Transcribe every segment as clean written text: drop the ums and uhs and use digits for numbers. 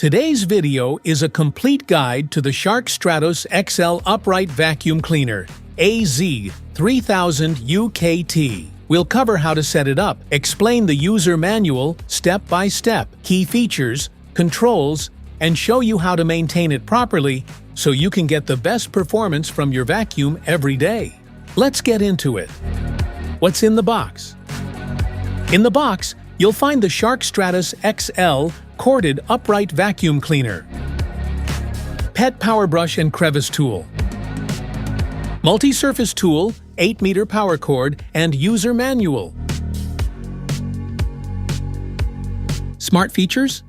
Today's video is a complete guide to the Shark Stratos XL Upright Vacuum Cleaner AZ3000UKT. We'll cover how to set it up, explain the user manual step by step, key features, controls, and show you how to maintain it properly so you can get the best performance from your vacuum every day. Let's get into it. What's in the box? In the box, you'll find the Shark Stratos XL Corded Upright Vacuum Cleaner, Pet Power Brush and Crevice Tool, Multi-Surface Tool, 8-meter power cord, and User Manual. Smart features?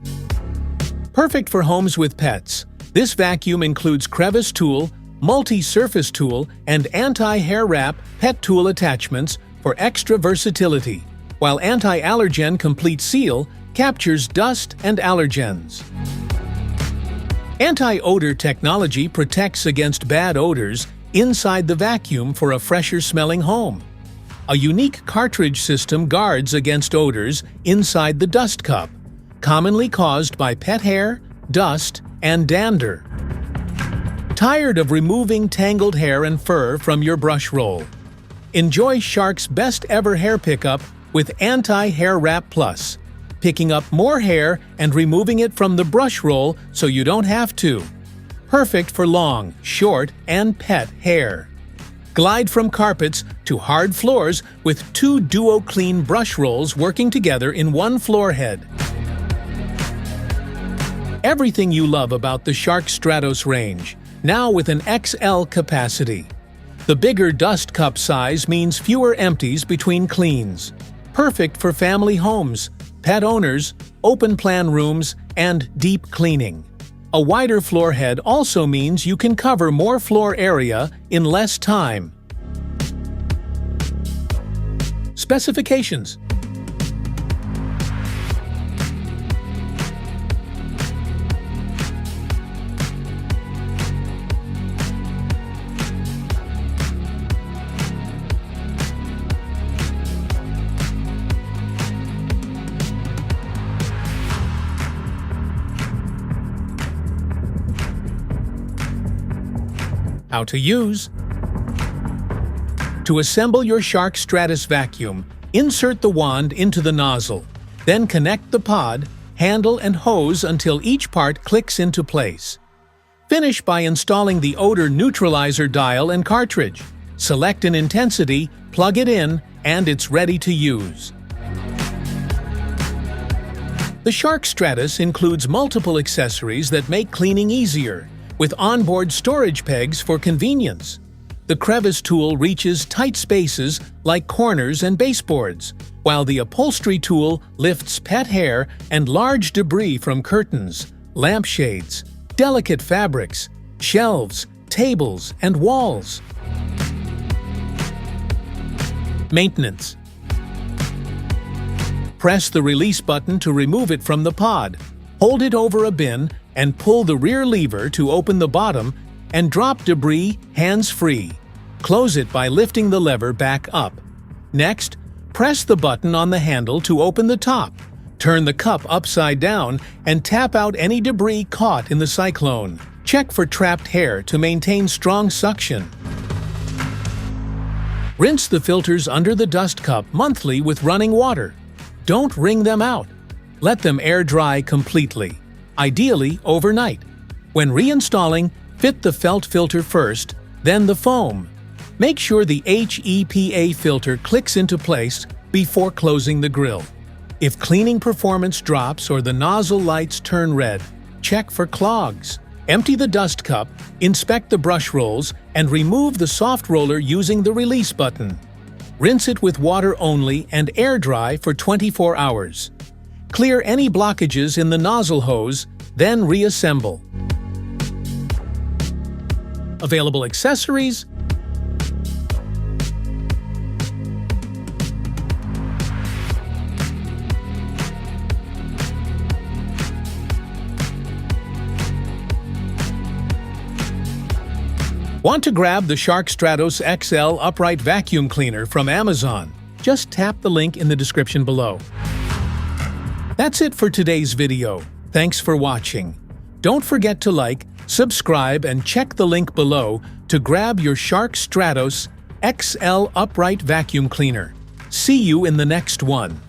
Perfect for homes with pets. This vacuum includes Crevice Tool, Multi-Surface Tool, and Anti-Hair Wrap Pet Tool attachments for extra versatility, while Anti-Allergen Complete Seal captures dust and allergens. Anti-odor technology protects against bad odors inside the vacuum for a fresher-smelling home. A unique cartridge system guards against odors inside the dust cup, commonly caused by pet hair, dust, and dander. Tired of removing tangled hair and fur from your brush roll? Enjoy Shark's best-ever hair pickup with Anti-Hair Wrap Plus, picking up more hair and removing it from the brush roll so you don't have to. Perfect for long, short, and pet hair. Glide from carpets to hard floors with 2 DuoClean brush rolls working together in one floor head. Everything you love about the Shark Stratos range, now with an XL capacity. The bigger dust cup size means fewer empties between cleans. Perfect for family homes, pet owners, open-plan rooms, and deep cleaning. A wider floor head also means you can cover more floor area in less time. Specifications. How to use. To assemble your Shark Stratos vacuum, insert the wand into the nozzle, then connect the pod, handle, and hose until each part clicks into place. Finish by installing the Odour Neutraliser dial and cartridge. Select an intensity, plug it in, and it's ready to use. The Shark Stratos includes multiple accessories that make cleaning easier, with onboard storage pegs for convenience. The crevice tool reaches tight spaces like corners and baseboards, while the upholstery tool lifts pet hair and large debris from curtains, lampshades, delicate fabrics, shelves, tables, and walls. Maintenance. Press the release button to remove it from the pod. Hold it over a bin and pull the rear lever to open the bottom and drop debris hands-free. Close it by lifting the lever back up. Next, press the button on the handle to open the top. Turn the cup upside down and tap out any debris caught in the cyclone. Check for trapped hair to maintain strong suction. Rinse the filters under the dust cup monthly with running water. Don't wring them out. Let them air dry completely, ideally overnight. When reinstalling, fit the felt filter first, then the foam. Make sure the HEPA filter clicks into place before closing the grill. If cleaning performance drops or the nozzle lights turn red, check for clogs. Empty the dust cup, inspect the brush rolls, and remove the soft roller using the release button. Rinse it with water only and air dry for 24 hours. Clear any blockages in the nozzle hose, then reassemble. Available accessories. Want to grab the Shark Stratos XL Upright Vacuum Cleaner from Amazon? Just tap the link in the description below. That's it for today's video. Thanks for watching. Don't forget to like, subscribe, and check the link below to grab your Shark Stratos XL Upright Vacuum Cleaner. See you in the next one.